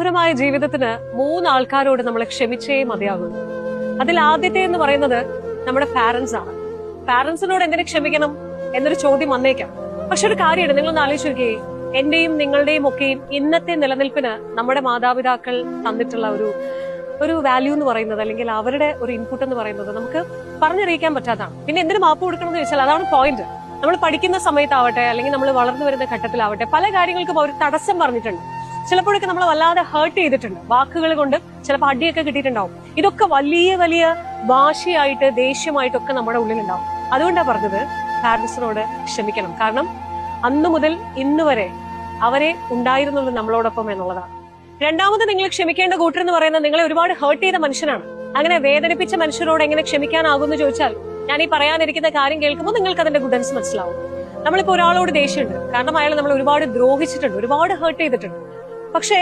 മനോഹരമായ ജീവിതത്തിന് 3 ആൾക്കാരോട് നമ്മൾ ക്ഷമിച്ചേ മതിയാകുന്നു. അതിൽ ആദ്യത്തെ എന്ന് പറയുന്നത് നമ്മുടെ പാരന്റ്സ് ആണ്. പാരന്റ്സിനോട് എന്തിനു ക്ഷമിക്കണം എന്നൊരു ചോദ്യം വന്നേക്കാം. പക്ഷെ ഒരു കാര്യമാണ്, നിങ്ങളൊന്ന് ആലോചിച്ച് നോക്കിയേ, എന്റെയും നിങ്ങളുടെയും ഒക്കെയും ഇന്നത്തെ നിലനിൽപ്പിന് നമ്മുടെ മാതാപിതാക്കൾ തന്നിട്ടുള്ള ഒരു വാല്യൂ എന്ന് പറയുന്നത്, അല്ലെങ്കിൽ അവരുടെ ഒരു ഇൻപുട്ട് എന്ന് പറയുന്നത് നമുക്ക് പറഞ്ഞറിയിക്കാൻ പറ്റാത്തതാണ്. പിന്നെ എന്തിനു മാപ്പ് കൊടുക്കണം എന്ന് ചോദിച്ചാൽ അതാണ് പോയിന്റ്. നമ്മൾ പഠിക്കുന്ന സമയത്താവട്ടെ, അല്ലെങ്കിൽ നമ്മൾ വളർന്നു വരുന്ന ഘട്ടത്തിലാവട്ടെ, പല കാര്യങ്ങൾക്കും അവർ തടസ്സം പറഞ്ഞിട്ടുണ്ട്. ചിലപ്പോഴൊക്കെ നമ്മൾ വല്ലാതെ ഹേർട്ട് ചെയ്തിട്ടുണ്ട്, വാക്കുകൾ കൊണ്ട് ചിലപ്പോൾ അടിയൊക്കെ കിട്ടിയിട്ടുണ്ടാവും. ഇതൊക്കെ വലിയ വലിയ വാശിയായിട്ട് ദേഷ്യമായിട്ടൊക്കെ നമ്മുടെ ഉള്ളിലുണ്ടാവും. അതുകൊണ്ടാണ് പറഞ്ഞത് പാരന്റ്സിനോട് ക്ഷമിക്കണം. കാരണം അന്നു മുതൽ ഇന്ന് വരെ അവരെ ഉണ്ടായിരുന്നുള്ളൂ നമ്മളോടൊപ്പം എന്നുള്ളതാണ്. രണ്ടാമത് നിങ്ങൾ ക്ഷമിക്കേണ്ട കൂട്ടരെന്ന് പറയുന്നത് നിങ്ങളെ ഒരുപാട് ഹേർട്ട് ചെയ്ത മനുഷ്യനാണ്. അങ്ങനെ വേദനിപ്പിച്ച മനുഷ്യരോട് എങ്ങനെ ക്ഷമിക്കാനാകുമെന്ന് ചോദിച്ചാൽ, ഞാൻ ഈ പറയാനിരിക്കുന്ന കാര്യം കേൾക്കുമ്പോൾ നിങ്ങൾക്ക് അതിന്റെ ഗുഡൻസ് മനസ്സിലാവും. നമ്മളിപ്പോ ഒരാളോട് ദേഷ്യമുണ്ട്, കാരണം അയാൾ നമ്മൾ ഒരുപാട് ദ്രോഹിച്ചിട്ടുണ്ട്, ഒരുപാട് ഹേർട്ട് ചെയ്തിട്ടുണ്ട്. പക്ഷേ